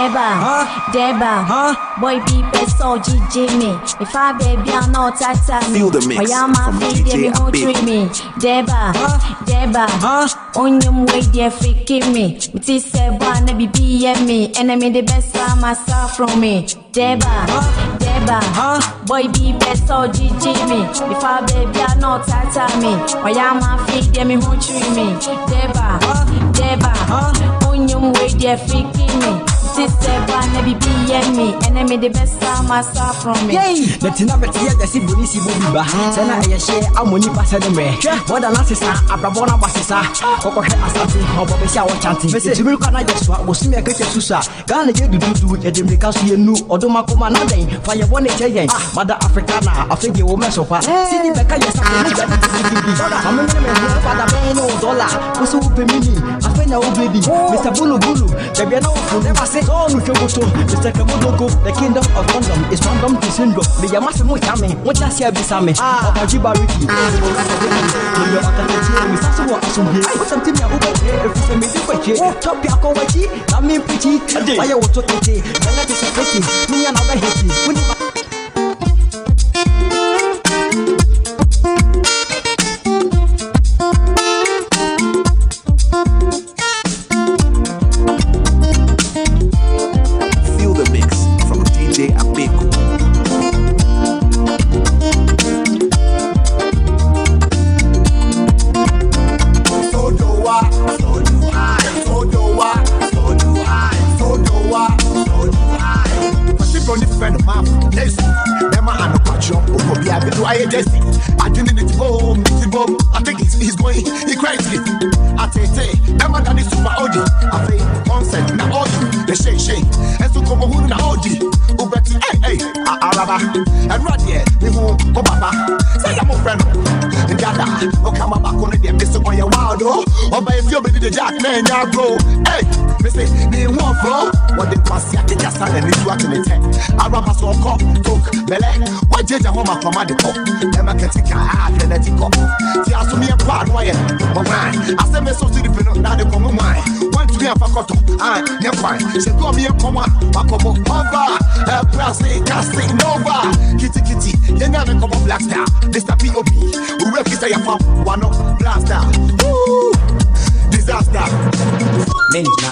Deba, boy people so Jimmy. If I baby I know tata me. Feel the mix from DJ me. Deba, on your way there freaking me. It is a one be me, enemy the best time myself from me. Deba, boy people so Jimmy. If I baby I know tata me. I am a freak them who treat me. Deba, on your way there freaking me. Sister, one be me, enemy the best time I saw from me. Yay! Let's not be here. The Sibunisi Buba. Sena a share Amoni Passadame. More than Assisa, Abrabona Bassisa, Coco Asati, or Bobesha chanting. Mrs. Milkana Jeswa was me a great Susa. Gana you do it because you knew Odomakoma nothing. Fire one again. Mother Africana, I think you will mess of her. Sitting back at yourself. I'm a $1 was so mini. I think I will be Mr. Bulu Bulu. Baby, I know never say. Oh, Mr. Kamudogo, the kingdom of condom is random to syndrome. The Yamasamu Kame, what does he have Bisame? Ajibariki. Something top Yakowachi, I mean pretty. I was talking, that is a pretty, me another hating. I think he's going crazy. I say, Emma Danny Super Audi. I say, concept, now Audi, the shake. And so come on, now Audi. Ubeti, hey, Araba. And right here, we move, Baba. Say, I'm a friend. And Gada, oh, come back on the day, Mr. Boy, wild, or by if you're the Jack, man, now bro. Hey, Missy, they want for what they pass, I think just and it's what in the tent. Araba so cop, took, Bele, what did I want my command? Emma can take a half and let it go. See, I saw me a part, why? I said, me so to the pinot, now the common wine. One to be a facoto, never fine. She call me a coma, Macobo, over, Brassy, casting over. Kitty, you never come on Black Star. Mr. P.O.P. who represents your pop, one of Blaster. Woo! Disaster. Ninja.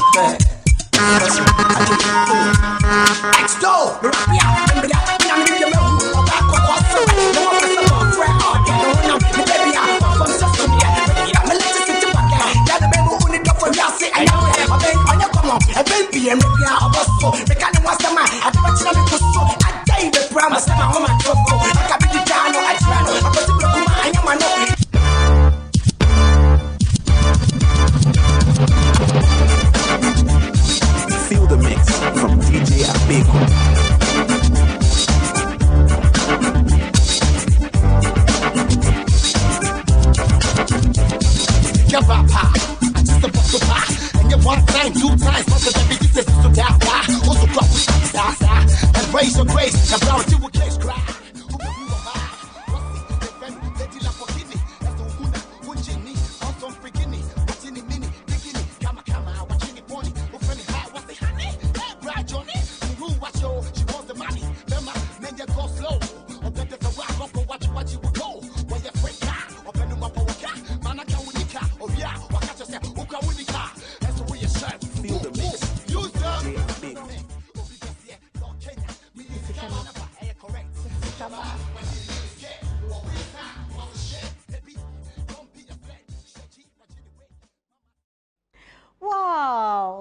X-Door! Feel the mix from DJ Abeko. One time, two times, most of the business is to die. Also, drop with and praise your grace. The brown you will case cry.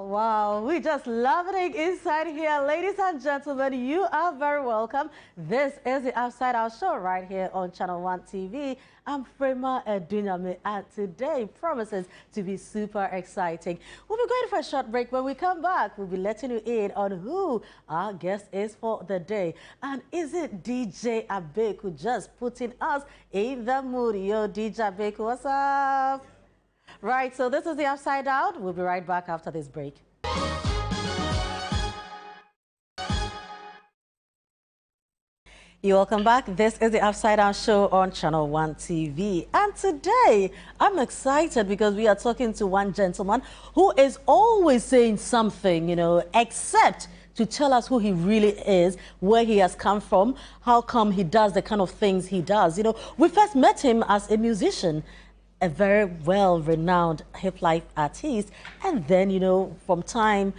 Wow, we just loving inside here. Ladies and gentlemen, you are very welcome. This is the Outside Our Show right here on ChannelOne TV. I'm Frema Edunyame, and today promises to be super exciting. We'll be going for a short break. When we come back, we'll be letting you in on who our guest is for the day. And is it DJ Abeko just putting us in the mood? Yo, DJ Abeko, what's up? Right, so this is the Upside Out. We'll be right back after this break. You're welcome back. This is the Upside Down Show on ChannelOne TV. And today, I'm excited because we are talking to one gentleman who is always saying something, you know, except to tell us who he really is, where he has come from, how come he does the kind of things he does. You know, we first met him as a musician, a very well-renowned hip life artist, and then, you know, from time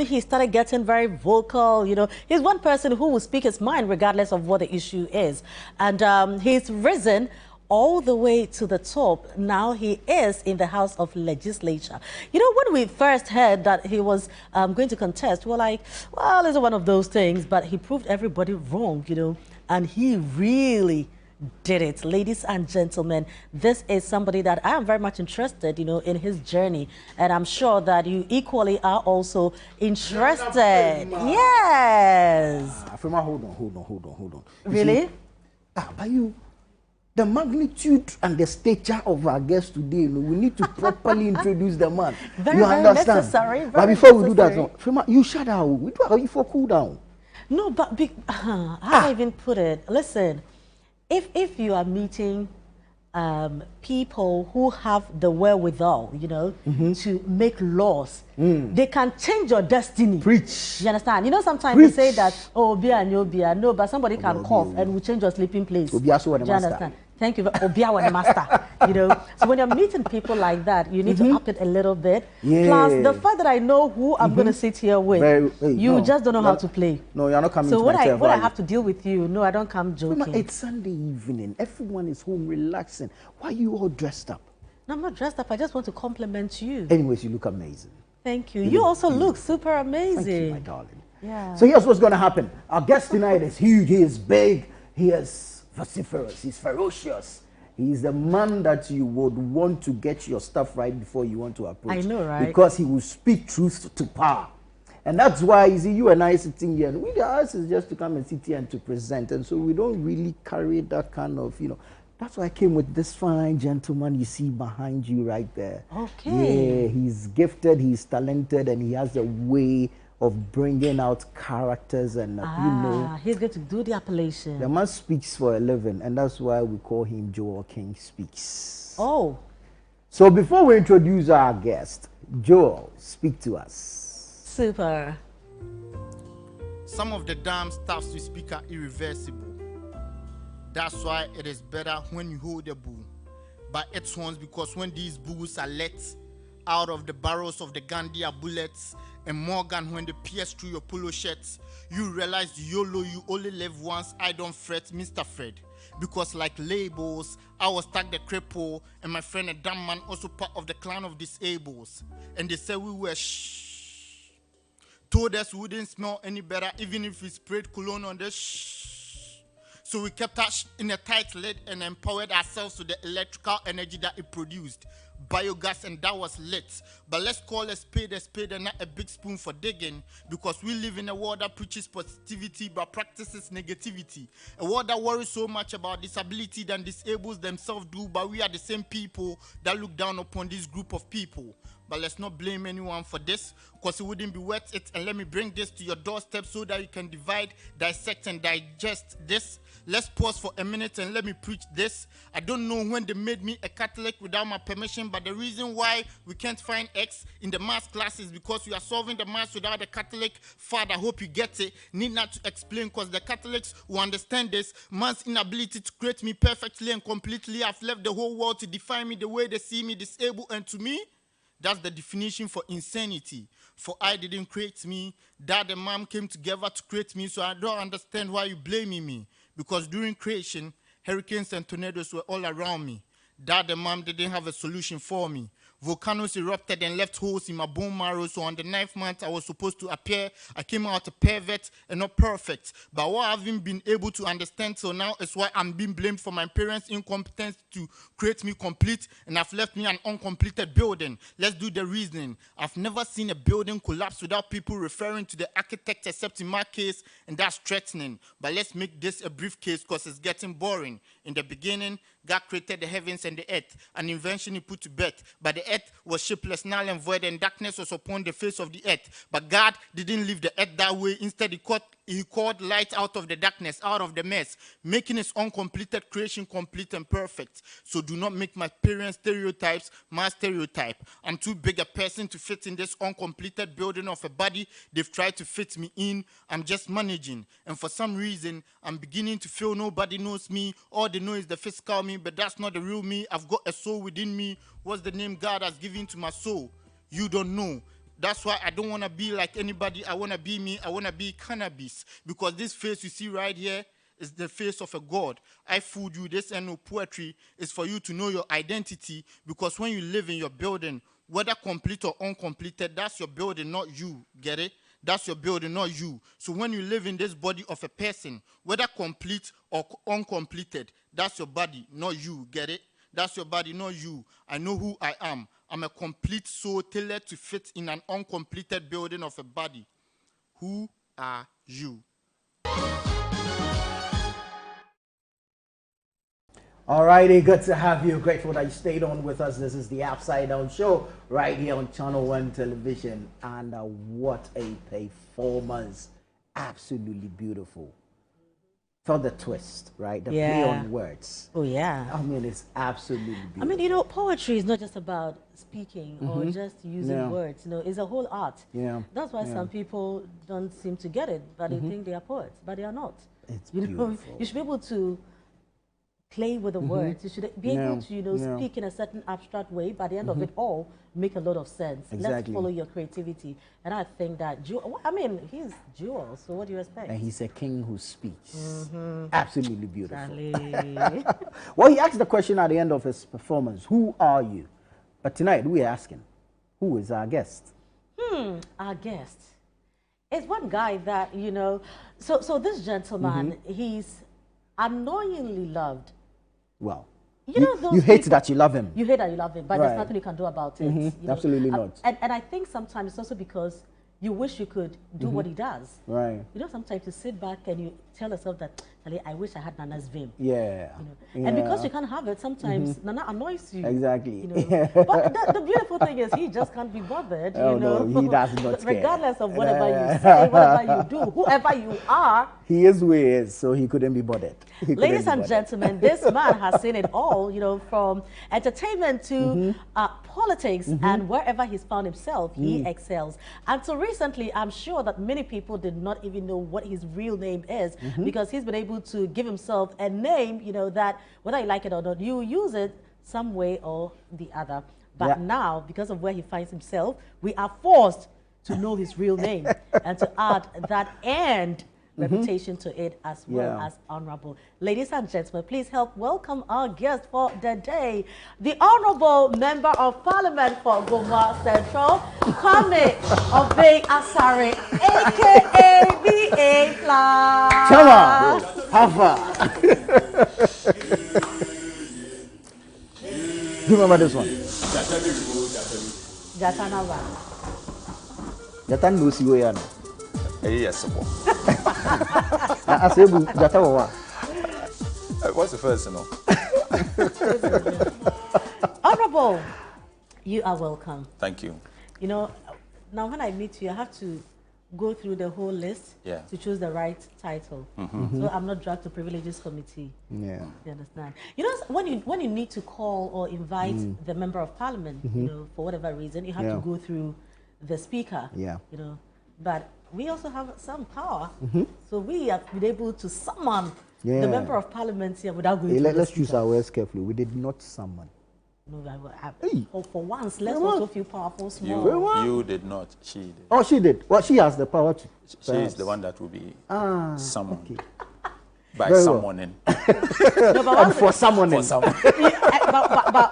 he started getting very vocal. You know, he's one person who will speak his mind regardless of what the issue is, and he's risen all the way to the top. Now he is in the House of Legislature. You know, when we first heard that he was going to contest, we were like, well, it's one of those things, but he proved everybody wrong, you know, and he really did it. Ladies and gentlemen, this is somebody that I am very much interested, you know, in his journey, and I'm sure that you equally are also interested. Yes. Afema, hold on. Really? But the magnitude and the stature of our guest today, you know, we need to properly introduce the man. Very, you very understand? necessary. But before we do that, no, Afema, you shut out. We do it for cool down. No, but how do I even put it? Listen, if you are meeting people who have the wherewithal, you know, to make laws, they can change your destiny. Preach. You understand? You know, sometimes they say that, oh, Obia and Obia. No, but somebody can cough and will change your sleeping place. Obia so Do you understand? Thank you. Obia was the master. You know, so when you're meeting people like that, you need to up it a little bit. Yeah. Plus, the fact that I know who I'm going to sit here with, you just don't know how to play. No, you're not coming so to when myself, I have to deal with you, no, I don't come joking. It's Sunday evening. Everyone is home relaxing. Why are you all dressed up? No, I'm not dressed up. I just want to compliment you. Anyways, you look amazing. Thank you. You also look super amazing. Thank you, my darling. Yeah. So here's what's going to happen. Our guest tonight is huge. He is big. He is vociferous. He's ferocious. He's the man that you would want to get your stuff right before you want to approach. I know, right? Because he will speak truth to power. And that's why, you see, you and I sitting here, and we, ours is just to come and sit here and to present. And so we don't really carry that kind of, you know. That's why I came with this fine gentleman you see behind you right there. Okay. Yeah, he's gifted, he's talented, and he has a way of bringing out characters and, you know. He's going to do the appellation. The man speaks for a living, and that's why we call him Joel King Speaks. Oh. So before we introduce our guest, Joel, speak to us. Super. Some of the damn stuffs we speak are irreversible. That's why it is better when you hold a bull by its horns, because when these bulls are let out of the barrels of the Gandia bullets and Morgan, when they pierce through your polo shirts, you realize YOLO, you only live once. I don't fret, Mr. Fred. Because like labels, I was tagged the cripple, and my friend a damn man also part of the clan of disables. And they said we were told us we wouldn't smell any better even if we sprayed cologne on the So we kept us in a tight lid and empowered ourselves with the electrical energy that it produced. Biogas, and that was lit. But let's call a spade and not a big spoon for digging, because we live in a world that preaches positivity but practices negativity. A world that worries so much about disability than disables themselves do, but we are the same people that look down upon this group of people. But let's not blame anyone for this, because it wouldn't be worth it. And let me bring this to your doorstep so that you can divide, dissect, and digest this. Let's pause for a minute and let me preach this. I don't know when they made me a Catholic without my permission, but the reason why we can't find X in the math class is because we are solving the math without the Catholic father. Hope you get it. Need not to explain, because the Catholics who understand this, man's inability to create me perfectly and completely. I've left the whole world to define me the way they see me, disabled, and to me, that's the definition for insanity. For I didn't create me. Dad and mom came together to create me, so I don't understand why you're blaming me. Because during creation, hurricanes and tornadoes were all around me. Dad and mom didn't have a solution for me. Volcanoes erupted and left holes in my bone marrow, so on the 9th month I was supposed to appear. I came out a pervert and not perfect. But what I haven't been able to understand till now is why I'm being blamed for my parents' incompetence to create me complete, and I've left me an uncompleted building. Let's do the reasoning. I've never seen a building collapse without people referring to the architect, except in my case, and that's threatening. But let's make this a brief case, because it's getting boring. In the beginning, God created the heavens and the earth, an invention he put to birth. But the earth was shapeless, null and void, and darkness was upon the face of the earth. But God didn't leave the earth that way. Instead, he called light out of the darkness, out of the mess, making his uncompleted creation complete and perfect. So do not make my parents' stereotypes my stereotype. I'm too big a person to fit in this uncompleted building of a body they've tried to fit me in. I'm just managing. And for some reason, I'm beginning to feel nobody knows me. All they know is the physical me, but that's not the real me. I've got a soul within me. What's the name God has given to my soul? You don't know. That's why I don't want to be like anybody. I want to be me. I want to be cannabis. Because this face you see right here is the face of a God. I fooled you. This ain't no poetry. It's for you to know your identity. Because when you live in your building, whether complete or uncompleted, that's your building, not you. Get it? That's your building, not you. So when you live in this body of a person, whether complete or uncompleted, that's your body, not you. Get it? That's your body, not you. I know who I am. I'm a complete soul tailored to fit in an uncompleted building of a body. Who are you? Alrighty, good to have you. Grateful that you stayed on with us. This is the Upside Down Show right here on Channel One Television. And what a performance. Absolutely beautiful. For the twist, right? The play on words. Oh, yeah. I mean, it's absolutely beautiful. I mean, you know, poetry is not just about speaking or just using words. You know, it's a whole art. Yeah. That's why some people don't seem to get it, but they think they are poets, but they are not. It's you beautiful. know, you should be able to play with the words. You should be able to, you know, speak in a certain abstract way. By the end of it all, make a lot of sense. Exactly. Let's follow your creativity. And I think that, I mean, he's Jewel, so what do you expect? And he's a king who speaks. Absolutely beautiful. Charlie. Well, he asked the question at the end of his performance, who are you? But tonight, we are asking, who is our guest? Our guest is one guy that, you know, so this gentleman, he's annoyingly loved. Well, You know, those you hate people- that you love him. You hate that you love him, but Right. there's nothing you can do about it. You know? Absolutely not. And I think sometimes it's also because you wish you could do what he does. Right. You know, sometimes you sit back and you tell yourself that, "Charlie, I wish I had Nana's vim." Yeah. You know? And because you can't have it, sometimes Nana annoys you. Exactly. You know? But the beautiful thing is he just can't be bothered. Oh, you know? no, he does not care. Regardless of whatever you say, whatever you do, whoever you are. He is who he is, so he couldn't be bothered. He couldn't Ladies be and bothered. gentlemen, this man has seen it all, you know, from entertainment to politics, and wherever he's found himself, he excels. And so recently, I'm sure that many people did not even know what his real name is, because he's been able to give himself a name, you know, that whether you like it or not, you use it some way or the other. But now, because of where he finds himself, we are forced to know his real name and to add that and reputation to it as well as honorable. Ladies and gentlemen, please help welcome our guest for the day, the Honorable Member of Parliament for Goma Central, Kwame Obeng Asare, aka the A+. Come on, how far? Do you remember this one? Jatanava. Jatan Lucy Wayano. Yes, I say, Jatawa. what's the first, Honorable, you are welcome. Thank you. You know, now when I meet you, I have to go through the whole list to choose the right title. So I'm not dragged to privileges committee. Yeah. You understand? You know, when you need to call or invite the member of parliament, you know, for whatever reason, you have to go through the speaker. Yeah. You know, but we also have some power, so we have been able to summon the member of parliament here without going. Let's choose our words carefully. We did not summon. No, for once, let's also feel powerful. Small. You did not. She did. Oh, she did. Well, she has the power to. She is the one that will be summoned. Okay. By Very well. summoning. No, but And for summoning.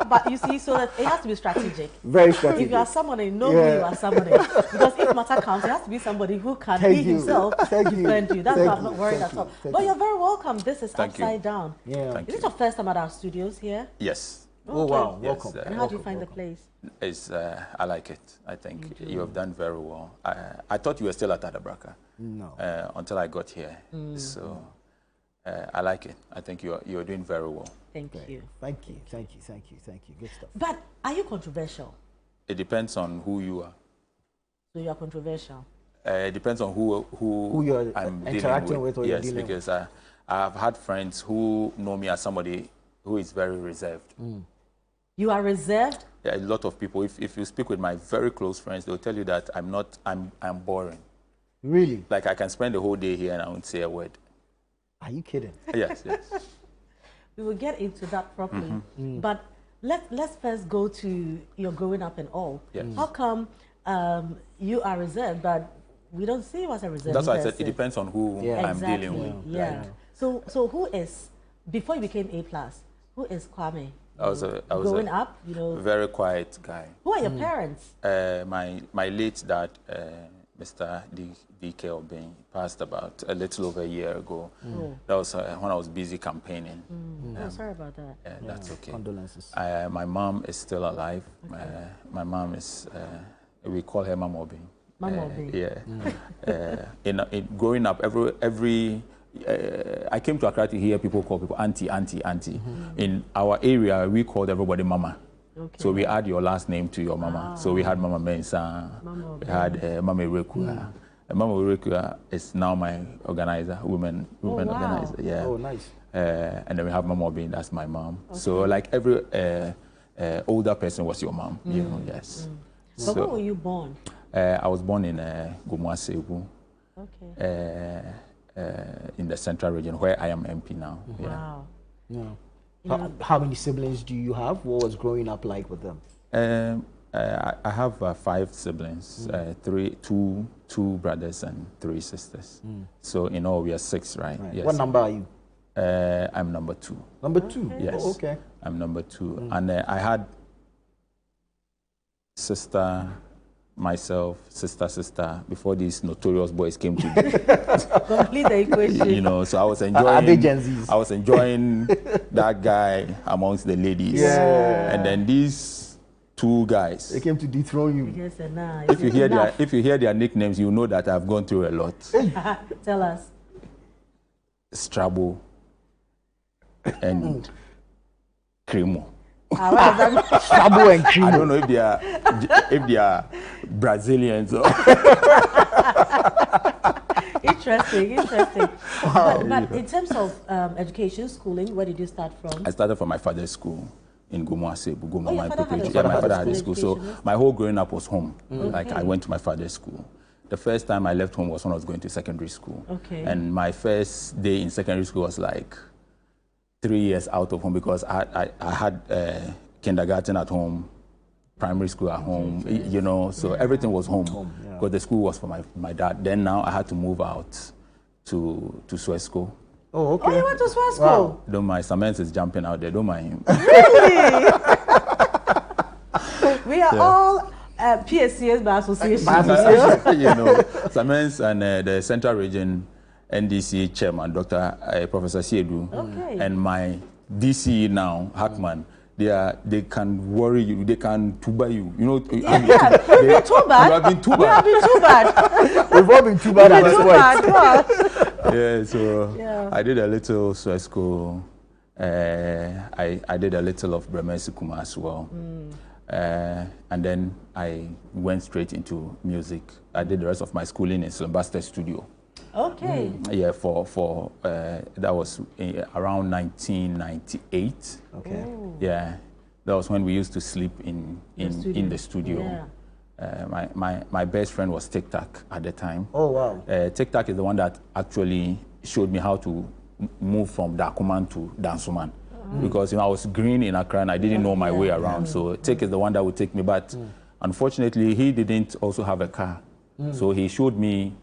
but you see, so that it has to be strategic. Very strategic. If you are summoning, know who you are summoning. Because if matter counts, it has to be somebody who can be himself to defend you. That's why I'm not worried at all. But you're very welcome. This is Upside Down. Yeah. Thank Is you. it your first time at our studios here? Yes. Oh, wow. Yes, Welcome. And how do you find the place? It's, I like it. I think you have done very well. I thought you were still at Adabraka. No. Until I got here. So I like it. I think you're doing very well. Thank you. Thank you. Good stuff. But are you controversial? It depends on who you are. So you are controversial. It depends on who you're I'm interacting dealing with or yes, you're dealing because I've had friends who know me as somebody who is very reserved. You are reserved? Yeah, a lot of people, if you speak with my very close friends, they'll tell you that I'm boring. Really? Like I can spend the whole day here and I won't say a word. Are you kidding? Yes. We will get into that properly. But let's first go to your growing up and all. Yes. How come you are reserved, but we don't see you as a reserved That's why I person? said it depends on who I'm dealing with. Yeah. Like, so who is, before you became A+, who is Kwame? I was growing up, you know. Very quiet guy. Who are your parents? My late dad, Mr. D.K. Obeng, passed about a little over a year ago. That was when I was busy campaigning. Oh, sorry about that. Yeah, that's okay. Condolences. My mom is still alive. Okay. My mom is, we call her Mama Obeng. Mama Obeng. Yeah. In growing up, I came to Accra to hear people call people auntie. In our area, we called everybody Mama. Okay. So we add your last name to your mama. So we had Mama Mensa, we had Mama Rekua. Mama Rekua is now my organizer, women organizer. Yeah. Oh, nice. And then we have Mama Obeng, that's my mom. Okay. So like every older person was your mom, you know, yes. But when were you born? I was born in Gumuasebu. Okay. In the central region where I am MP now. Wow. Yeah. How many siblings do you have? What was growing up like with them? I have 5 siblings, two brothers and 3 sisters. So in all we are 6, right? Yes. What number are you? I'm number 2. Number 2? Okay. Yes. Oh, okay. I'm number 2. And I had sister, myself, sister, before these notorious boys came to complete the equation. You know, so I was enjoying that guy amongst the ladies. Yeah. And then these 2 guys, they came to dethrone you. Yes, if you hear their nicknames, you know that I've gone through a lot. Tell us. Strabo and Cremo. Strabo and Cremo. I don't know if they are Brazilians or Interesting. But in terms of education, schooling, where did you start from? I started from my father's school in Gumuasebu. My father had a school. So my whole growing up was home. Like I went to my father's school. The first time I left home was when I was going to secondary school. Okay. And my first day in secondary school was like 3 years out of home because I had kindergarten at home, primary school at home, you know, so everything was home. Because the school was for my dad. Then now I had to move out to Swesco. Oh, okay. Oh, you went to Swesco? Wow. Don't mind, Samantha is jumping out there, don't mind him. Really? We are all PSCS by association. You know, Samantha and the Central Region NDC chairman, Professor Siedu, and my DCE now, Hackman, they can worry you, they can tuba you. You know, we've been too bad. You have been too bad. We have been too bad. We've all been too bad at this point. Yeah, so I did a little Swesco. I did a little of Bremen Kuma as well. And then I went straight into music. I did the rest of my schooling in Sylvester Studio. Okay. Yeah, for that was around 1998. Okay. Yeah, that was when we used to sleep in the studio. Yeah. My best friend was Tic Tac at the time. Oh wow. Tic Tac is the one that actually showed me how to move from Dakuman to Dansuman. Because I was green in Accra and I didn't know my way around. So Tic is the one that would take me. But unfortunately, he didn't also have a car. So he showed me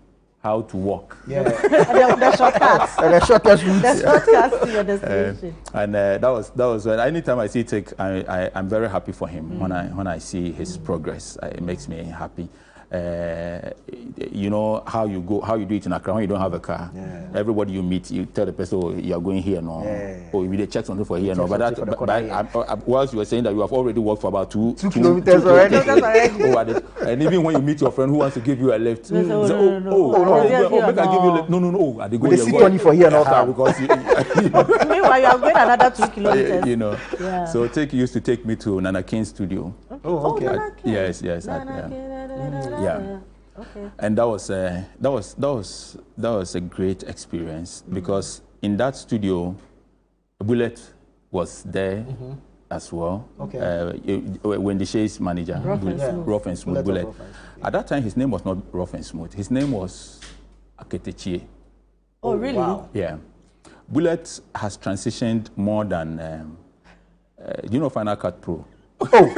how to walk. Yeah. the shortcuts. The shortcuts routes. The shortcuts to your destination. And that was when anytime I see Tic, I'm very happy for him. When I see his progress, it makes me happy. you know how you do it in Accra when you don't have a car. Everybody you meet, you tell the person, oh, you are going here, no. Or you check something for here, no. But whilst you were saying that you have already walked for about 2 kilometers already. And even when you meet your friend who wants to give you a lift, make I give you a lift. No. Are they going to for here, no. Because meanwhile you are going another 2 kilometers. You know. So used to take me to Nana King's studio. Oh, okay. Yes. Yeah. Okay. And that was a great experience because in that studio, Bullet was there as well. Okay. When the Shay's manager, Rough and Smooth Bullet. At that time, his name was not Rough and Smooth. His name was Aketechie. Oh, really? Wow. Yeah. Bullet has transitioned more than. Do you know Final Cut Pro? Oh.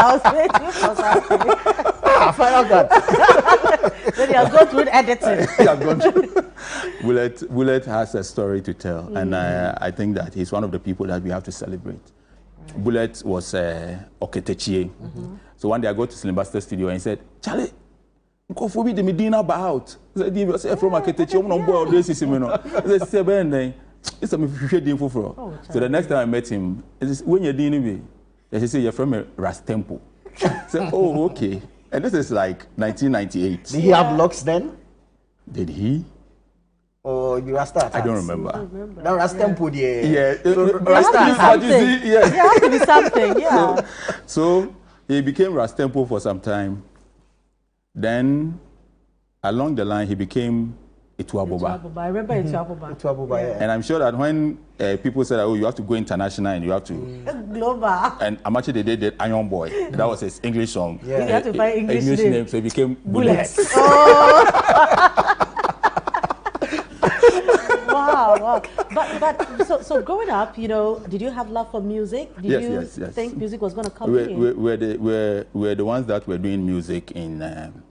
I was waiting for something. Final Cut. Then you have gone through editing. Bullet has a story to tell, and I think that he's one of the people that we have to celebrate. Right. Bullet was Oketechie. So one day I go to Slimbuster studio and he said, Charlie, go be the Medina out. I said, from Oketechie, I'm not bored. This is him. I said, it's a so the next time I met him, when you're doing it, they say you're from a Rastempo. So, oh, okay. And this is like 1998. Did he have locks then? Did he? Or you Rasta? I don't remember. No, Rastempo, yeah. There has to be something, yeah. So he became Rastempo for some time. Then along the line, he became Ituaboba. I remember Ituaboba. Yeah. And I'm sure that when people said, oh, you have to go international and you have to... Global. And Amache, they did Iron Boy. That was his English song. Yeah. You had to find English name. So he became Bullet. Oh. Wow. But so growing up, you know, did you have love for music? Did you think music was going to come in? We're the ones that were doing music in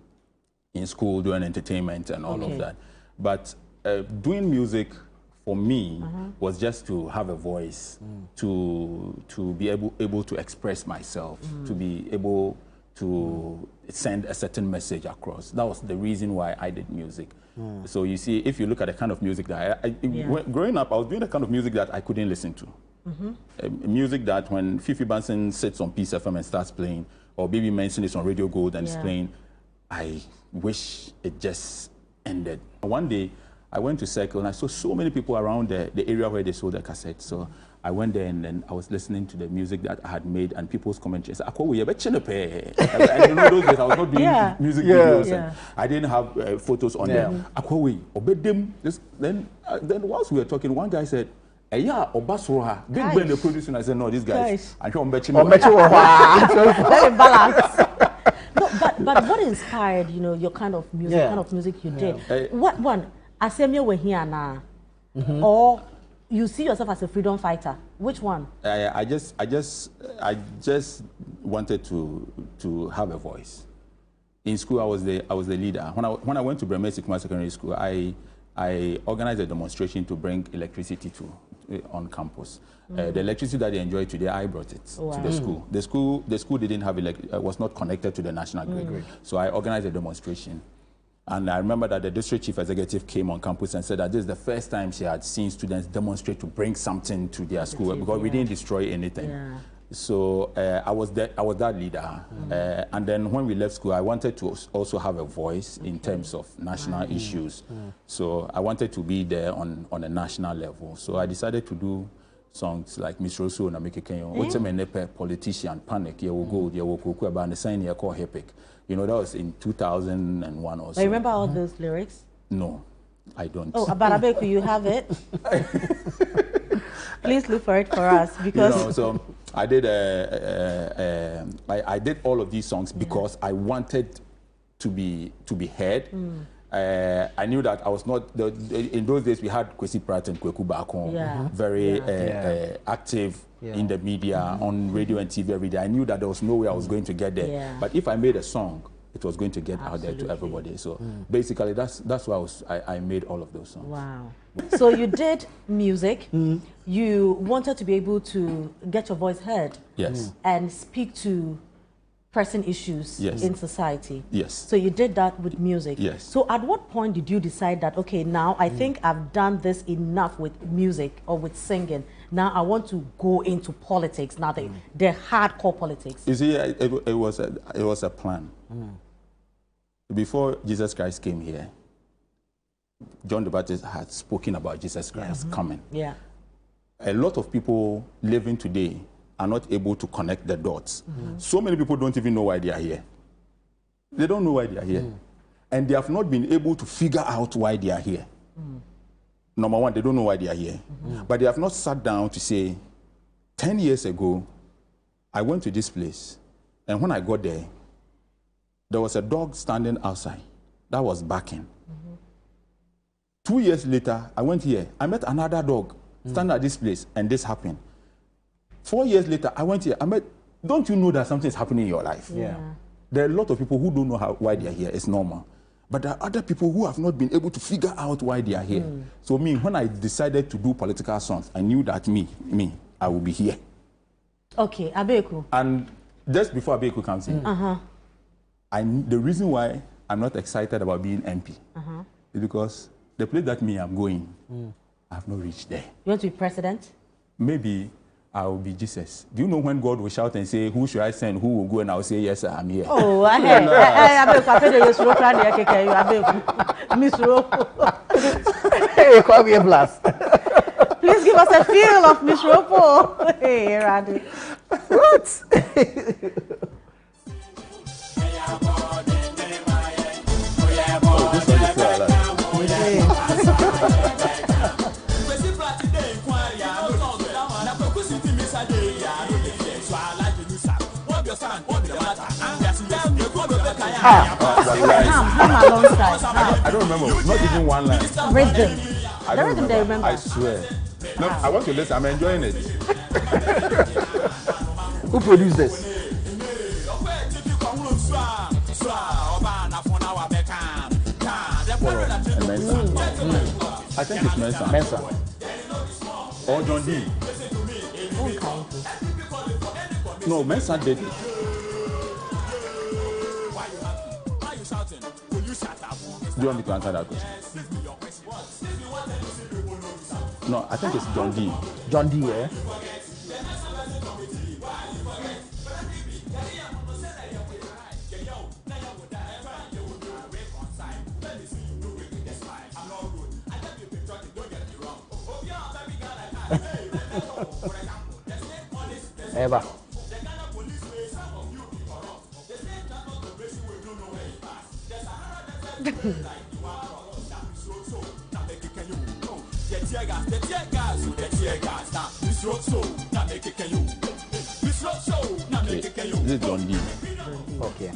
school, doing entertainment and all of that. But doing music for me was just to have a voice, to be able to express myself, to be able to send a certain message across. That was the reason why I did music. So you see, if you look at the kind of music that growing up, I was doing the kind of music that I couldn't listen to. Music that when Fifi Banson sits on Peace FM and starts playing, or Baby Manson is on Radio Gold and is playing, I wish it just ended. One day, I went to Circle and I saw so many people around the area where they sold the cassettes. So I went there and then I was listening to the music that I had made and people's commentaries. And you know those days I was not doing music videos. And I didn't have photos on them. Then whilst we were talking, one guy said, yeah, Obasura, Big Ben, the producer. And I said, no, these guys, I'm sure Let it balance. No, but what inspired, you know, your kind of music you did? What one? Asemia were here now, or you see yourself as a freedom fighter? Which one? I just wanted to have a voice. In school, I was the leader. When I went to Bremen Secondary School, I organized a demonstration to bring electricity on campus. The electricity that they enjoy today, I brought it to the school. The school didn't have was not connected to the national grid. So I organized a demonstration. And I remember that the district chief executive came on campus and said that this is the first time she had seen students demonstrate to bring something to their school because we didn't destroy anything. So I was that leader. And then when we left school, I wanted to also have a voice in terms of national issues. So I wanted to be there on a national level. So I decided to do songs like Miss Rosso na Mike Kenyo. What's a menepe politician panic? You will go, you will cook about the sign you call Hepic. You know, that was in 2001 or so. I remember all those lyrics? No, I don't. Oh, Abarabeku, you have it? Please look for it for us because. You know, so I did I did all of these songs because I wanted to be heard. I knew that I was not in those days. We had Kwesi Pratt and Kweku Bakon, very active in the media, on radio and TV every day. I knew that there was no way I was going to get there. But if I made a song, it was going to get out there to everybody. So basically, that's why I made all of those songs. Wow. So you did music. You wanted to be able to get your voice heard. Yes. And speak to pressing issues in society. Yes. So you did that with music. Yes. So at what point did you decide that, okay, now I think I've done this enough with music or with singing. Now I want to go into politics, now the hardcore politics. You see, it was a plan. Before Jesus Christ came here, John the Baptist had spoken about Jesus Christ coming. Yeah. A lot of people living today are not able to connect the dots. So many people don't even know why they are here. They don't know why they are here. And they have not been able to figure out why they are here. Number one, they don't know why they are here. But they have not sat down to say, 10 years ago, I went to this place, and when I got there, there was a dog standing outside that was barking. 2 years later, I went here, I met another dog standing at this place, and this happened. 4 years later, I went here, don't you know that something is happening in your life? Yeah. There are a lot of people who don't know why they are here. It's normal. But there are other people who have not been able to figure out why they are here. So when I decided to do political songs, I knew that I will be here. Okay, Abeku. And just before Abeku comes in, the reason why I'm not excited about being MP is because the place that I'm going, I have not reached there. You want to be president? Maybe I will be Jesus. Do you know when God will shout and say, who should I send, who will go, and I will say, yes, sir, I'm here. Oh, I Hey, Kwame Blast. Please give us a feel of Miss Ropo. Hey, Randy. What? Oh, this one is still alive. I don't remember. Not even one line. Rhythm. I The don't rhythm they remember. I swear. No, I want to listen. I'm enjoying it. Who produced this? And Mensa. I think it's Mensa. Mensa. Or John D. No, Mensa did it. Do you want me to answer that question? No, I think it's John D. John D, eh? Eva. This is John D. Okay.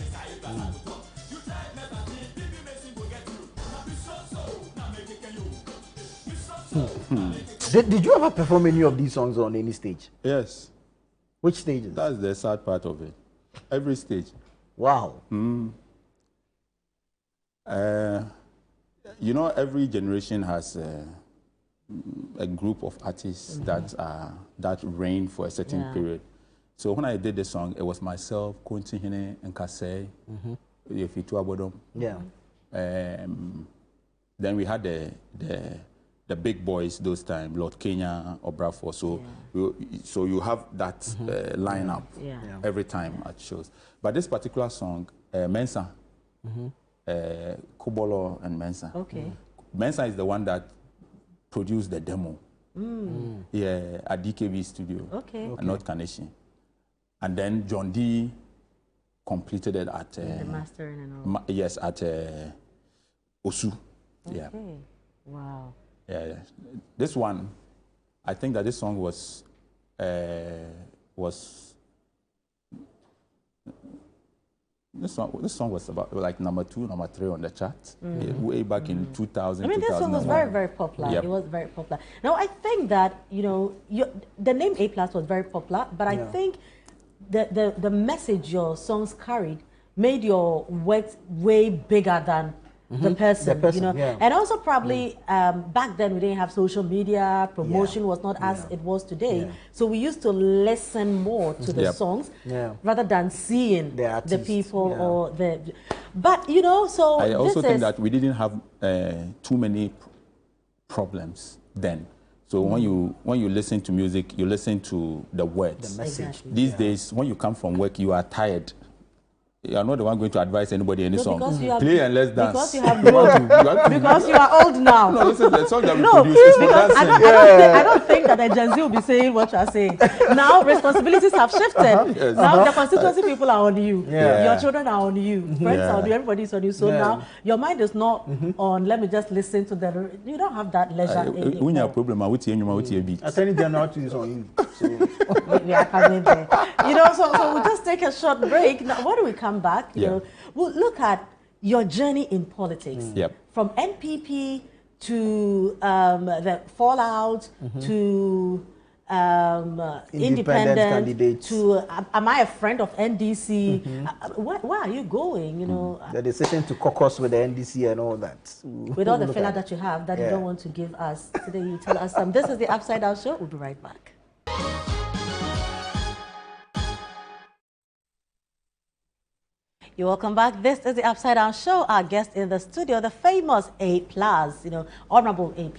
Did you ever perform any of these songs on any stage? Yes. Which stages? That's the sad part of it. Every stage. Wow. You know, every generation has a group of artists that reign for a certain period. So when I did the song, it was myself, Kunti Hine, and Kasei, Yefitu Abodom. Yeah. Then we had the big boys those times, Lord Kenya, Obrafo. So you have that lineup every time at shows. But this particular song, Mensa, Kubolo and Mensa. Okay. Mensa is the one that produced the demo. Yeah, at DKB studio. Okay. Not Kaneshi. And then John D completed it at the mastering and all. yes, at Osu. Okay. Yeah. Wow. Yeah. This one, I think that this song was this song was about like number 2, number 3 on the chart way back in 2000. I mean, this song was very, very popular. Yep. It was very popular. Now, I think that the name A+ was very popular, but I think the message your songs carried made your work way bigger than the person, you know, and also probably back then we didn't have social media, promotion was not as it was today, so we used to listen more to the songs rather than seeing the people or the. But you know, so I also think that we didn't have too many problems then. So when you listen to music, you listen to the words. The message. Exactly. These days, when you come from work, you are tired. You are not the one going to advise anybody any song. Play and let's dance. Because you have grown. Because you are old now. No, listen, the song that we produce is for dancing. I don't think that the Gen Z will be saying what you are saying. Now responsibilities have shifted. Now the constituency people are on you. Your children are on you. Friends are on you. Everybody is on you. So now your mind is not on. Let me just listen to the. You don't have that leisure. When you have a problem, I will tell you beat. Attorney General is on you. So. We are coming there. You know, so we'll just take a short break. Now, when we come back, you know, we'll look at your journey in politics. From NPP to the fallout to independent to am I a friend of NDC? Where are you going? You know, the decision to caucus with the NDC and all that. With all the filler that you have that you don't want to give us today, you tell us some. This is the Upside Down Show. We'll be right back. You're welcome back. This is the Upside Down Show. Our guest in the studio, the famous A+, you know, Honorable A+.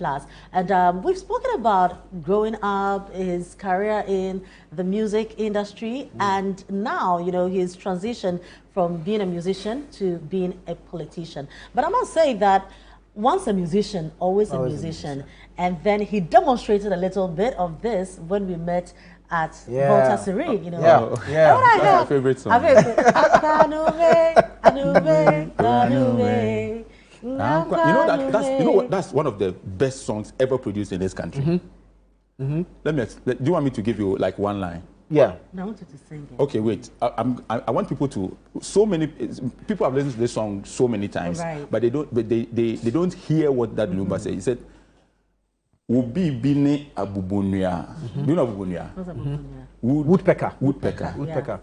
And we've spoken about growing up, his career in the music industry, and now, you know, his transition from being a musician to being a politician. But I must say that once a musician, always a musician. And then he demonstrated a little bit of this when we met at Volta Serene, you know. That's my favorite song. You know that's one of the best songs ever produced in this country. Do you want me to give you like one line? No, I wanted to sing it. Okay, wait. I want people to. So many people have listened to this song so many times, but they don't. But they don't hear what that Lumba said. He said, "Ubi bine abubunia." Do you know abubunia? What's abubunia? Woodpecker. Woodpecker.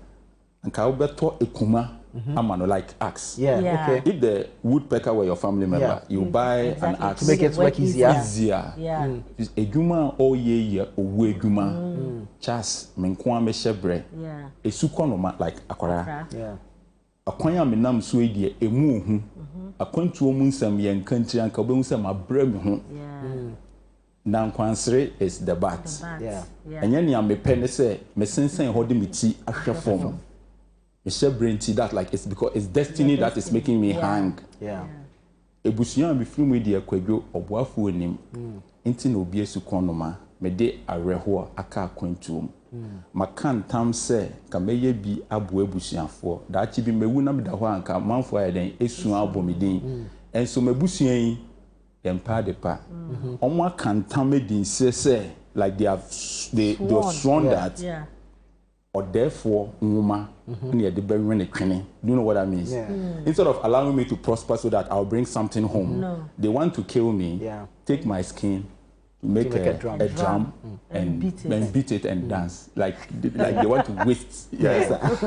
And kaubeto ekuma amano like axe. Okay. If the woodpecker were your family member, you buy an axe to make it work easier. Ejuma oye owu ejuma. Chas menkwa me shebre. Esukonoma like akwara. Akwanya menam so edie emu ohu. Akwantuo mu nsam ye nkantiri anka obehu se mabrɛ me ho. Nankwansere is the bat. And then you me pen say me sensen hodi me ti ahwe form. Me share brain tea that like it's because it's destiny that is making me hang. Ebusuan be free me de akwadwo oboafo onim. Nti na obi esukonoma me de areho aka akwantuom. Makan tam say ka meye bi abo ebusuafo. Da chi bi mewu na me da ho anka manfo ayeden esu abomidin. Enso mebusuan yi empa de pa. Omo kantam edin say like they have they were sworn that or therefore nwoma near the bury when twene. Do you know what that means? Instead of allowing me to prosper so that I'll bring something home, they want to kill me, take my skin, make a drum and beat it and dance like they want to waste.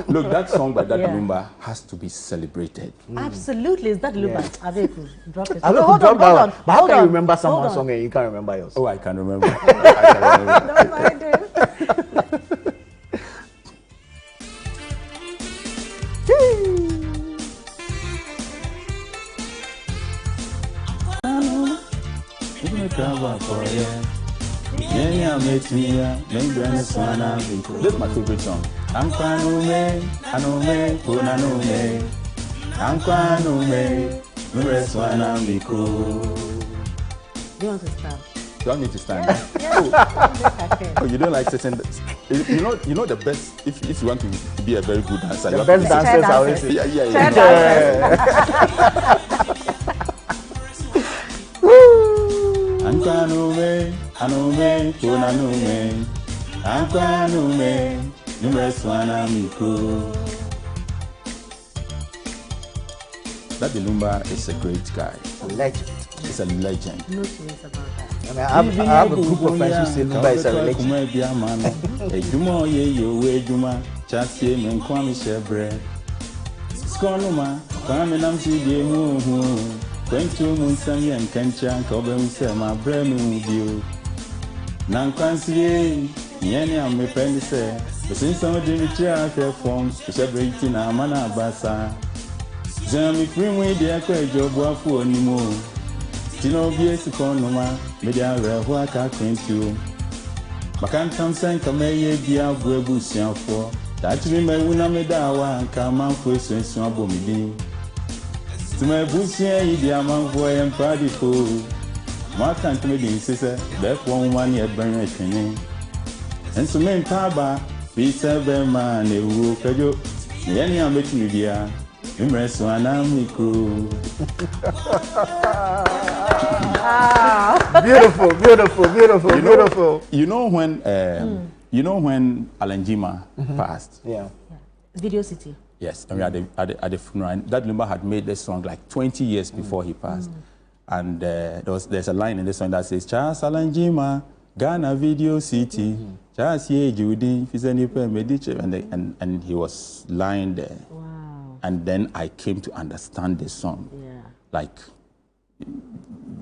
Look, that song by that Lumba has to be celebrated. Absolutely, is that Lumba? Aveku, drop it. Hold on. But how can you remember someone's song and you can't remember yours? Oh, I can remember. That's what I do. This is my favorite song. Do you want to start? Do you want me to stand? Oh, you don't like certain. You know the best. If you want to be a very good dancer, the best dancers are always That Lumba is a great guy. A legend. He's a legend. No serious about that. I mean, I have a group of friends who say Lumba is a legend. Kwentu munsami and Kenchan, Obeng say my brain with you. Nankansi, Yeni and me penny say, the since I'm doing the forms to celebrating a mana basa. Zami free with the aqua job for anymore. Tino BS Conoma, Media Rehuaka Quentu. Macantam San Camay, Dia Buebusian for that me my Wuna Medawa and come out for Sensual Bomidi. To my Busia, Idiaman boy and party fool. Mark can't make the sister, that one year burning training. And so men Taba, be 7 man, a woo, Kajo, Yanni, I'm making you dear. Beautiful, beautiful, beautiful, beautiful. You know when Alan Jima passed? Yeah. Video City. Yes, and we at the funeral. And that number had made this song like 20 years before he passed. And there's a line in the song that says, Charles Alan Jima, Ghana Video City, Charles Ye Judy, and he was lying there. Wow. And then I came to understand this song. Yeah. Like,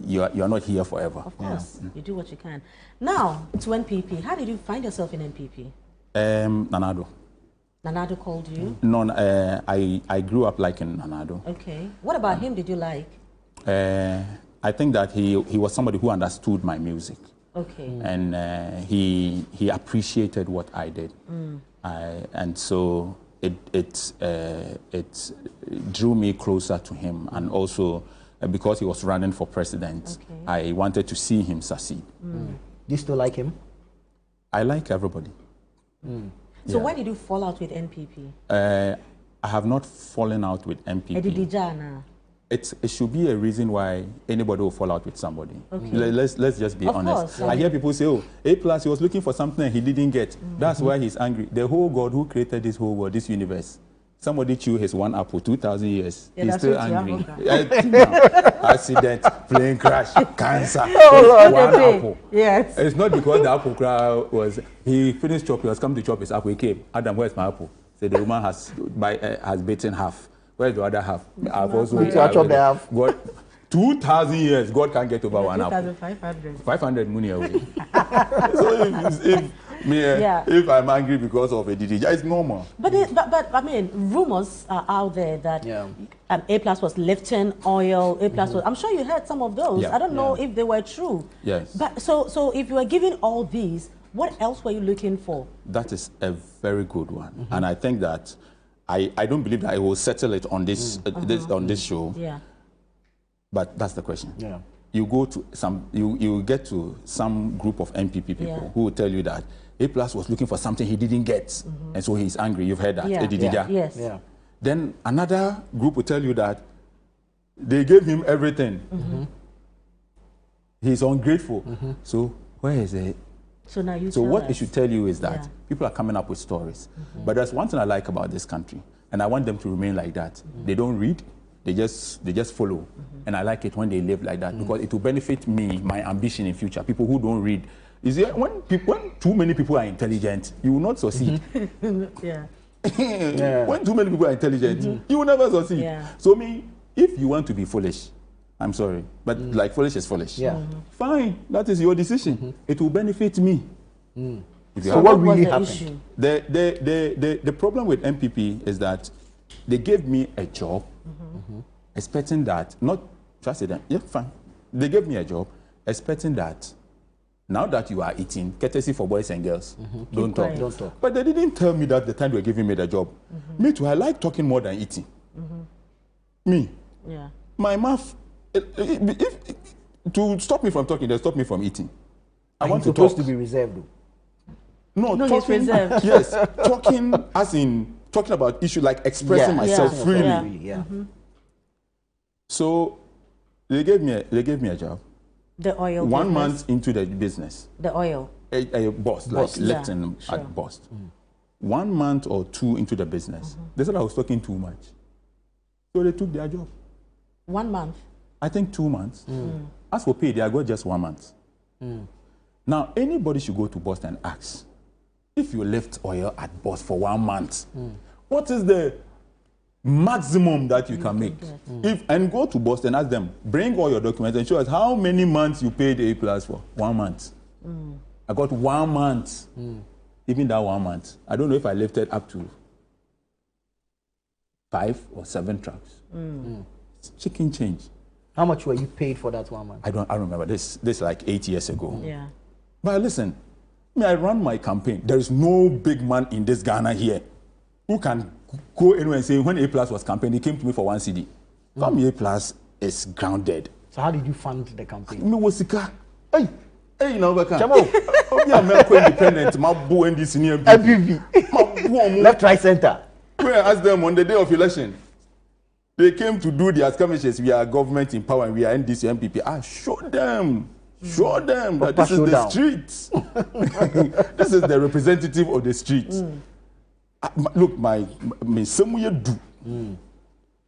you're not here forever. Of course, you do what you can. Now, to NPP, how did you find yourself in NPP? Nana Addo. Nana Addo called you? No, I grew up liking Nana Addo. Okay. What about him did you like? I think that he was somebody who understood my music. Okay. And he appreciated what I did. And so it drew me closer to him, and also because he was running for president, I wanted to see him succeed. Do you still like him? I like everybody. So why did you fall out with NPP? I have not fallen out with NPP. It should be a reason why anybody will fall out with somebody. Let's just be honest. I hear people say, oh, A+, he was looking for something he didn't get. That's why he's angry. The whole God who created this whole world, this universe, somebody chew his one apple 2,000 years. He's still angry. Accident, plane crash, cancer, one apple. Yes. It's not because the apple was, he finished chopping, he was coming to chop his apple, he came, Adam, where's my apple? So the woman has bitten half. Where's the other half? I've also chop the half. God, 2,000 years, God can't get over one apple. 2,500. 500 money away. So if I'm angry because of a DDJ, it's normal. But I mean, rumors are out there that A+ was lifting oil. A+ was. I'm sure you heard some of those. I don't know if they were true. Yes. But so if you were given all these, what else were you looking for? That is a very good one, and I think that I don't believe that I will settle it on this on this show. Yeah. But that's the question. Yeah. You go to some, you get to some group of NPP people who will tell you that A+ was looking for something he didn't get, and so he's angry. You've heard that. Yes. Yeah. Then another group will tell you that they gave him everything. He's ungrateful. So where is it? So now you. So what it should tell you is that people are coming up with stories. But there's one thing I like about this country, and I want them to remain like that. They don't read. They just follow. And I like it when they live like that, because it will benefit me, my ambition in future. People who don't read. Is it when too many people are intelligent, you will not succeed. When too many people are intelligent, you will never succeed. So if you want to be foolish, I'm sorry, but like foolish is foolish. Fine, that is your decision. It will benefit me. So what really happened? The problem with MPP is that they gave me a job, expecting that, not trusted them. Yeah, fine. They gave me a job, expecting that now that you are eating, courtesy for boys and girls, don't talk. But they didn't tell me that the time they were giving me the job. Me too, I like talking more than eating. Me. Yeah. My mouth, to stop me from talking, they stop me from eating. I want to talk. Supposed to be reserved though. No, talking, he's reserved. Yes, talking as in talking about issues, like expressing myself freely. So they gave me a job. The oil. 1 month into the business. The oil. A boss, like lifting at boss. 1 month or two into the business, they said I was talking too much. So they took their job. 1 month. I think 2 months. As for pay, they got just 1 month. Now anybody should go to Boston and ask, if you lift oil at Boss for 1 month, what is the maximum that you can make. And go to Boston, ask them, bring all your documents and show us how many months you paid A+ for. 1 month. I got 1 month. Even that 1 month. I don't know if I lifted up to 5 or 7 trucks. It's chicken change. How much were you paid for that 1 month? I don't remember. This like 8 years ago. Yeah. But listen, I run my campaign. There is no big man in this Ghana here who can go anywhere and say, when A+ was campaigning, he came to me for 1 CD. Kwame A+ is grounded. So how did you fund the campaign? Me was Hey, now we can. Yeah, I'm independent. My boy in this near MPV. Left, right, center. When I asked them on the day of election, they came to do their skirmishes. We are government in power and we are NDC MPP. I showed them. Show them that this is the streets. This is the representative of the streets. Look, somewhere do.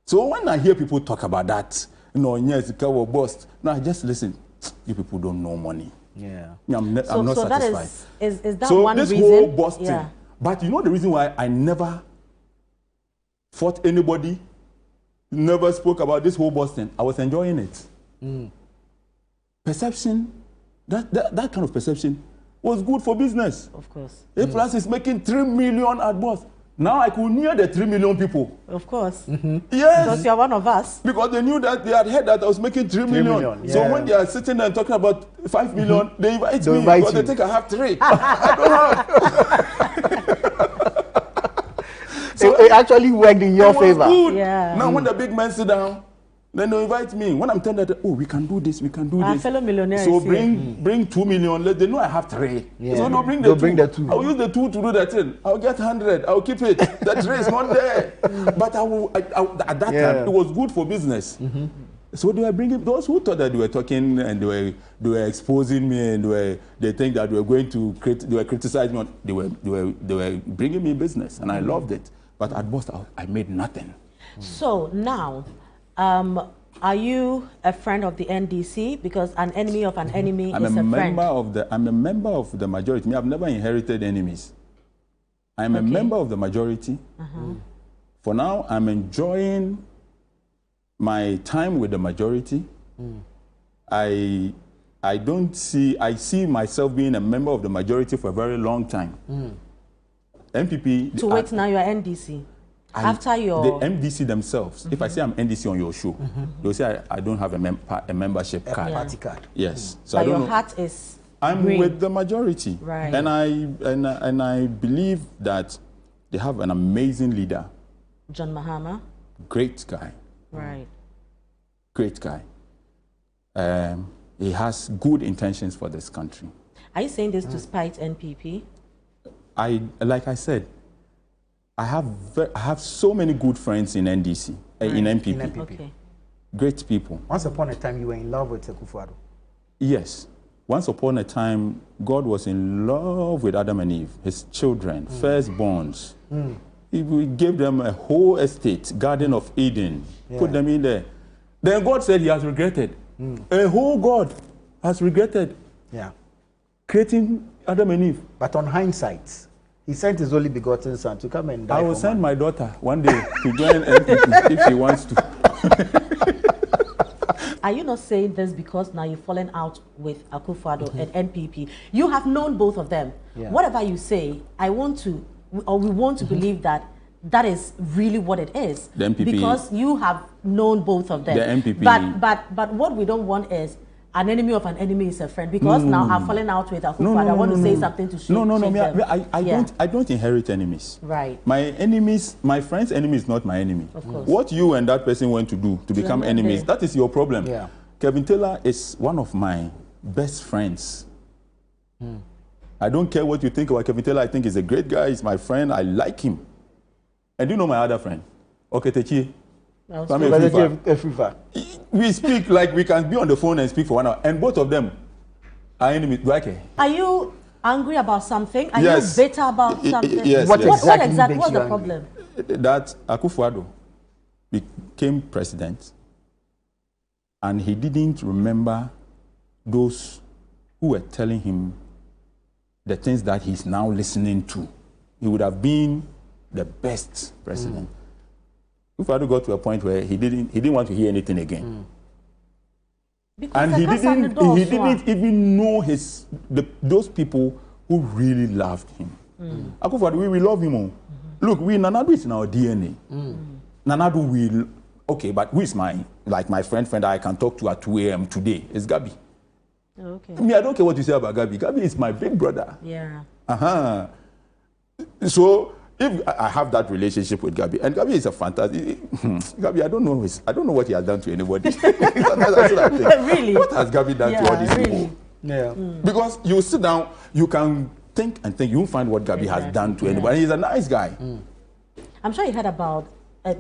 So when I hear people talk about that, yes, the car was bust. No, just listen. You people don't know money. Yeah. I'm not satisfied. That is that so one reason? So this whole busting. But you know the reason why I never fought anybody, never spoke about this whole busting? I was enjoying it. Perception, that kind of perception was good for business. Of course. A+ is making 3 million at bust. Now I could near the 3 million people. Of course. Yes. Because you're one of us. Because they knew that they had heard that I was making 3 million. So when they are sitting there and talking about 5 million, they invite me because they think I have 3. I don't have. So it actually worked in your favor. Good. Yeah. Now when the big men sit down, then they invite me. When I'm telling them, we can do this, we can do Our this. fellow millionaires. So bring 2 million. They know I have 3. Yeah. So they'll bring the 2. I'll use the 2 to do that thing. I'll get 100. I'll keep it. That 3 is not there. But at that time, it was good for business. So they were bringing those who thought that they were talking and they were exposing me and they think that they were going to they were criticizing me. They were bringing me business and I loved it. But at most I made nothing. So now, are you a friend of the NDC? Because an enemy of an enemy is a friend. I'm a member of the majority. I've never inherited enemies. I'm a member of the majority. For now, I'm enjoying my time with the majority. I see myself being a member of the majority for a very long time. MPP. To wait now, you're NDC. After your... The MDC themselves, if I say I'm NDC on your show, they'll say I don't have a membership card. Party card. Yes. So but I don't your know. heart is I'm green. with the majority. Right. And I believe that they have an amazing leader. John Mahama. Great guy. Right. Great guy. He has good intentions for this country. Are you saying this to spite NPP? Like I said, I have so many good friends in NDC, in MPP. Okay. Great people. Once upon a time, you were in love with Akufo-Addo. Yes. Once upon a time, God was in love with Adam and Eve, his children, firstborns. He gave them a whole estate, Garden of Eden, put them in there. Then God said he has regretted. A whole God has regretted creating Adam and Eve. But on hindsight, he sent his only begotten son to come and die. I will send my daughter one day to join NPP if she wants to. Are you not saying this because now you've fallen out with Akufo-Addo and NPP? You have known both of them. Whatever you say, we want to believe that that is really what it is. The MPP, because you have known both of them. The MPP. But what we don't want is an enemy of an enemy is a friend. Because now I've fallen out with Akufo-Addo. I want to say something to show. I don't inherit enemies. Right. My friend's enemy is not my enemy. Of course. What you and that person went to do to become enemies, that is your problem. Yeah. Kevin Taylor is one of my best friends. I don't care what you think about Kevin Taylor. I think he's a great guy. He's my friend. I like him. And you know my other friend? Oketechi. We speak like we can be on the phone and speak for 1 hour. And both of them are enemies. Are you angry about something? Are you bitter about something? Yes. What exactly? What's the problem? That Akufo-Addo became president and he didn't remember those who were telling him the things that he's now listening to. He would have been the best president. Akufo-Addo got to a point where he didn't want to hear anything again. Because And he didn't even know those people who really loved him. Akufo-Addo, we love him all. Look, Nana Addo is in our DNA. Nana Addo will, okay, but who is my friend that I can talk to at 2 a.m. today? It's Gabi. Okay. Me, I don't care what you say about Gabi. Gabi is my big brother. Yeah. So if I have that relationship with Gabi, and Gabi is a fantastic Gabi, I don't know what he has done to anybody. That's what I think. Really? What has Gabi done to all these people? Yeah. Because you sit down, you can think, you won't find what Gabi has done to anybody. He's a nice guy. I'm sure you heard about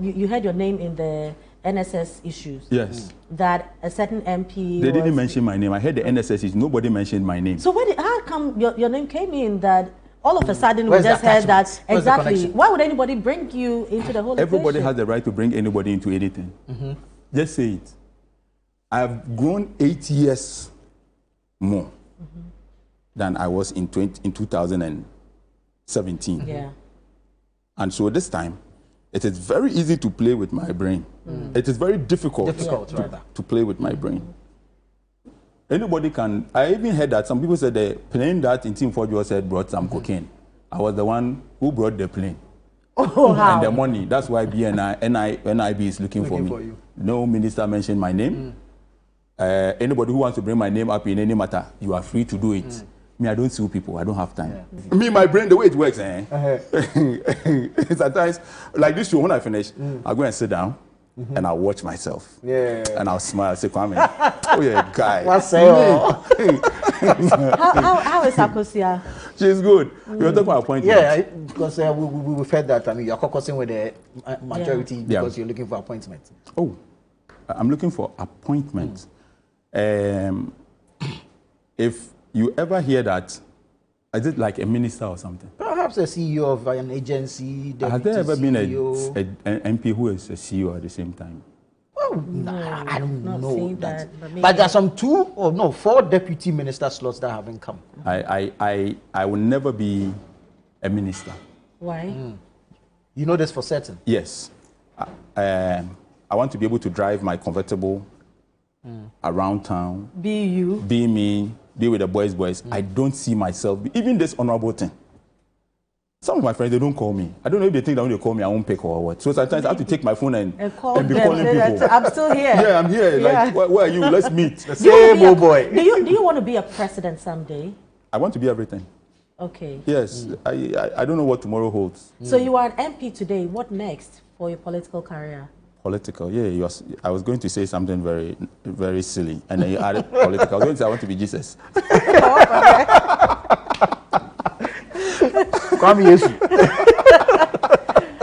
you heard your name in the NSS issues. Yes. That a certain MP. They didn't mention my name. I heard the NSS issues. Nobody mentioned my name. So how come your name came in that all of a sudden Where's we just the heard that attachment? Where's the exactly? connection? Why would anybody bring you into the whole Everybody equation? has the right to bring anybody into anything. Just say it. I have grown 8 years more than I was in 2017. Yeah. And so this time, it is very easy to play with my brain. It is very difficult to play with my brain. Anybody can. I even heard that some people said the plane that in Team 4 said brought some cocaine. I was the one who brought the plane. How? And the money. That's why NIB is looking for me. you. No minister mentioned my name. Anybody who wants to bring my name up in any matter, you are free to do it. Me, I don't sue people. I don't have time. Me, my brain, the way it works, sometimes, like this show, when I finish, I'll go and sit down and I'll watch myself. Yeah. And I'll smile. I'll say, Kwame, oh yeah, guy. What's say? How is Akosia? She's good. You're talking about appointment. Yeah, because we've heard that. I mean, you're focusing with the majority because you're looking for appointments. Oh, I'm looking for appointment. If you ever hear that, is it like a minister or something? Perhaps a CEO of an agency. Has there ever been an CEO? MP who is a CEO at the same time? Well, No, I don't not know saying that. that, But there are some 4 deputy minister slots that haven't come. I will never be a minister. Why? You know this for certain. Yes. I want to be able to drive my convertible around town. Be you. Be me. Be with the boys. I don't see myself, even this honorable thing. Some of my friends, they don't call me. I don't know if they think that when they call me, I won't pick or what. So sometimes I have to take my phone and Call be them. calling people. I'm still here. Yeah, I'm here. Yeah. Like, where are you? Let's meet. Same old boy. Do you want to be a president someday? I want to be everything. Okay. Yes. I don't know what tomorrow holds. So you are an MP today. What next for your political career? Political, yeah. I was going to say something very, very silly, and then you added political. I was going to say I want to be Jesus. Kwame Yesu.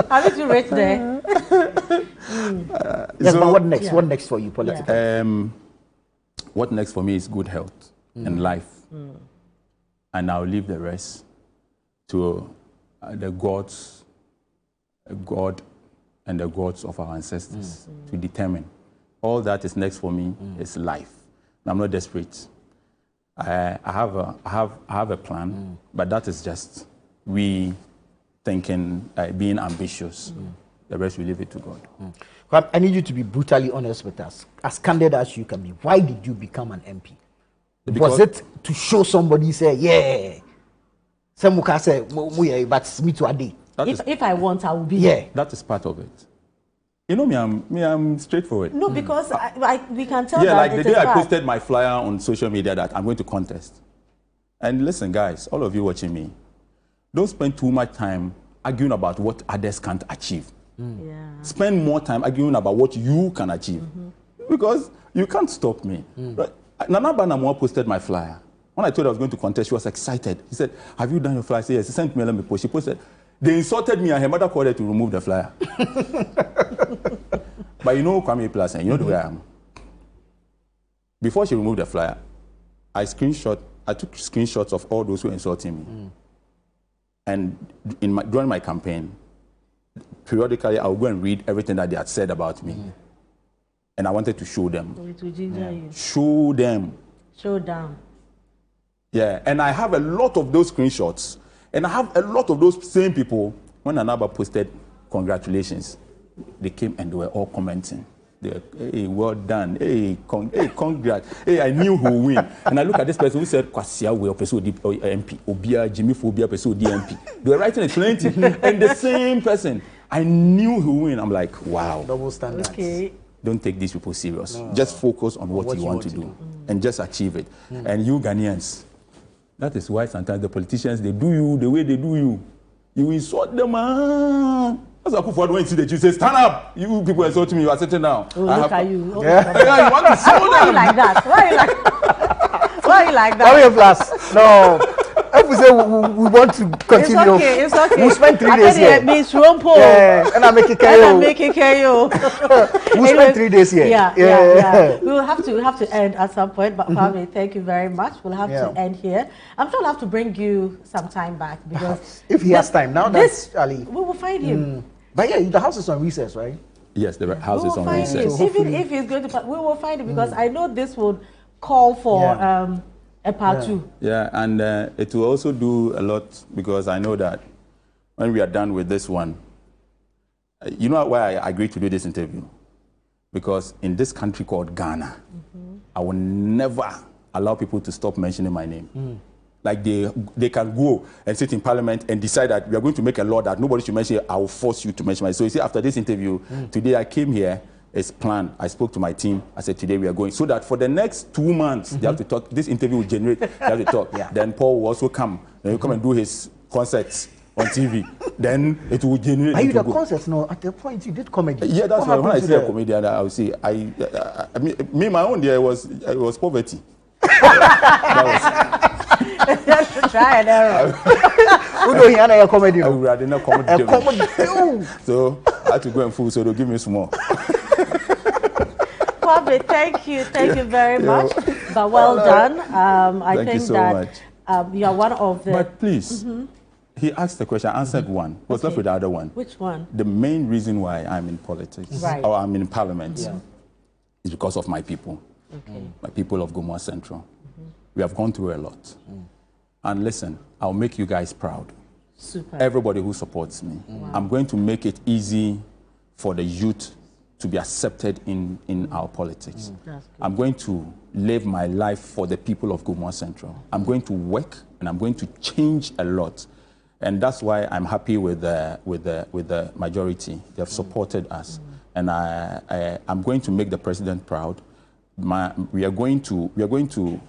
Haven't you reached there? Yes, So- but what next? Yeah. What next for you politically? What next for me is good health and life, and I'll leave the rest to the gods, God, and the gods of our ancestors to determine. All that is next for me is life. I'm not desperate. I have a plan, but that is just we thinking, being ambitious. The rest we leave it to God. I need you to be brutally honest with us, as candid as you can be. Why did you become an MP? Because- Was it to show somebody, say, yeah, some can say, but me to a day. If I want, I will be. Yeah. That is part of it. You know me, I'm straightforward. No, because we can tell Yeah, that like it the is day I bad. posted my flyer on social media that I'm going to contest. And listen, guys, all of you watching me, don't spend too much time arguing about what others can't achieve. Yeah. Spend more time arguing about what you can achieve. Because you can't stop me. Right? Nana Addo posted my flyer. When I told her I was going to contest, she was excited. He said, have you done your flyer? I said, yes. He sent me a message. She posted, they insulted me and her mother called her to remove the flyer. But you know Kwame Plus, and you know the way I am. Before she removed the flyer, I took screenshots of all those who insulted me. And during my campaign, periodically I would go and read everything that they had said about me. And I wanted to show them. So it will ginger you. Show them. Show down. Yeah, and I have a lot of those screenshots. And I have a lot of those same people when Nana Addo posted congratulations. they came and they were all commenting. They were, hey, well done. Hey, congrats. Hey, I knew who would win. And I look at this person who said, Kwasia will pursue the MP. Obia, Jimmy Phobia pursue the MP. They were writing it plenty. And the same person, I knew who would win. I'm like, wow. Double standards. Okay. Don't take these people serious. No. Just focus on what you want to do and just achieve it. And you Ghanaians, that is why sometimes the politicians, they do you the way they do you. You insult them, man. As I put forward when you see the Jews say, stand up. You people insult me, you are sitting down. Oh, look at you. Oh, yeah, you want to show them. Why are you like that? Why are you like Why are you like that? Why are you plus? No. If we say we want to continue, it's okay. We'll spend 3 days here. Yeah, and I make it KO. We'll spend 3 days here. Yeah. We will have to end at some point, but Kwame, thank you very much. We'll have to end here. I'm sure we'll have to bring you some time back because if he has time now, that's Ali. We will find him. But yeah, the house is on recess, right? Yes, the house is on recess. So even if he's going to, we will find him because I know this would call for a part 2. Yeah, and it will also do a lot because I know that when we are done with this one, you know why I agreed to do this interview? Because in this country called Ghana, I will never allow people to stop mentioning my name. Like they can go and sit in parliament and decide that we are going to make a law that nobody should mention it. I will force you to mention my. So you see, after this interview, today I came here. It's planned. I spoke to my team. I said, today we are going. So that for the next 2 months, they have to talk. This interview will generate, they have to talk. Then Paul will also come. Then he'll come and do his concerts on TV. Then it will generate. Are you the concerts? No, at the point you did comedy. Yeah, that's why when I say a comedian, I will say, I mean, my own day was poverty. Just try and error. Who do you have a comedy? I would rather not comedy. A comedy. So I had to go and food, so they'll give me some more. Kwame, thank you very much. But well done. I think so that you are one of the. But please, he asked the question. I answered one. What's left with the other one? Which one? The main reason why I'm in politics or I'm in parliament is because of my people. My people of Gomorrah Central. We have gone through a lot. And listen, I'll make you guys proud. Super. Everybody who supports me. I'm going to make it easy for the youth to be accepted in our politics. I'm going to live my life for the people of Gomorrah Central. I'm going to work and I'm going to change a lot. And that's why I'm happy with the majority. They have supported us. And I'm going to make the president proud. We are going to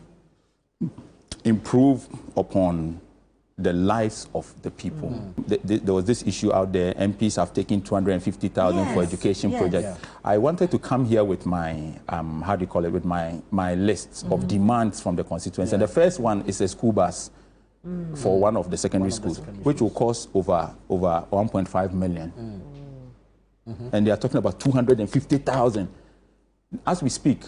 improve upon the lives of the people. There was this issue out there. MPs have taken 250,000 for education projects. I wanted to come here with my how do you call it? With my lists of demands from the constituency. And the first one is a school bus for one of the secondary schools, which will cost over 1.5 million. And they are talking about 250,000. As we speak,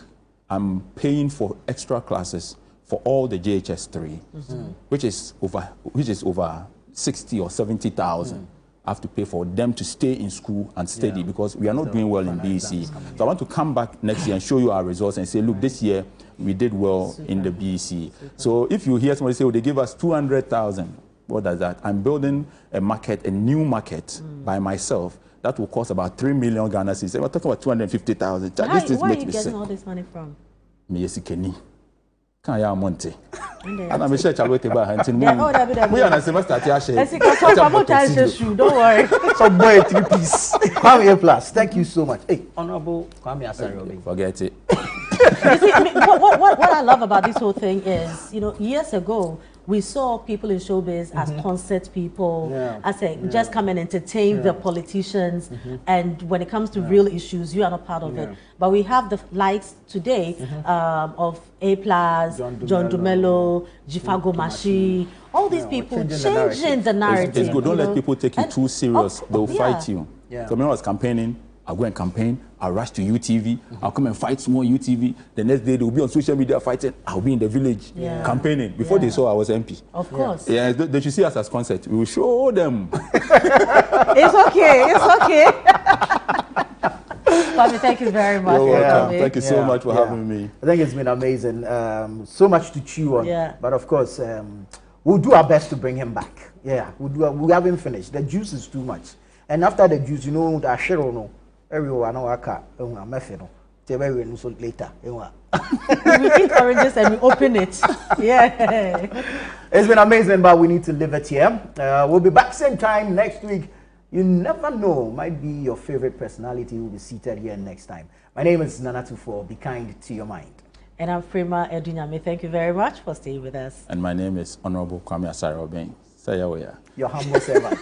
I'm paying for extra classes for all the JHS3, which is over 60 or 70,000. I have to pay for them to stay in school and study because we are not doing well in BEC. So I want to come back next year and show you our results and say, look, this year we did well in the BEC. So if you hear somebody say, oh, they gave us 200,000, what does that? I'm building a market, a new market by myself. That will cost about 3 million Ghana cedis. We're talking about 250,000. Where are you getting all this money from? Me Kenny. Can I monte? And I'm sure Charlotte by hunting. We are not semester. Don't worry. So boy, 3-piece. Kwame Plus. Thank you so much. Hey, Honorable Kwame Asare. Forget it. You see, I mean, what I love about this whole thing is, years ago, we saw people in showbiz as concert people, as just come and entertain the politicians, and when it comes to real issues, you are not part of it. But we have the likes today of A+, John Dumelo, Jifago Mashi, all these people changing the narrative. It's good. Don't let people take you too serious. They'll fight you. So when I was campaigning, I'll go and campaign, I'll rush to UTV, I'll come and fight small UTV. The next day they'll be on social media fighting, I'll be in the village campaigning. Before they saw I was MP. Of course. Yeah, they should see us as concert. We will show them. It's okay. Kwame, thank you very much. You're welcome. Thank you so much for having me. I think it's been amazing. So much to chew on. But of course, we'll do our best to bring him back. We haven't finished. The juice is too much. And after the juice, the Ashero, everyone waka mefino. Very so later. We eat oranges and we open it. Yeah. It's been amazing, but we need to leave it here. We'll be back same time next week. You never know, might be your favorite personality who will be seated here next time. My name is Nana Addo. Be kind to your mind. And I'm Frema Edunyame. Thank you very much for staying with us. And my name is Honorable Kwame Asare Obeng. Say your humble servant.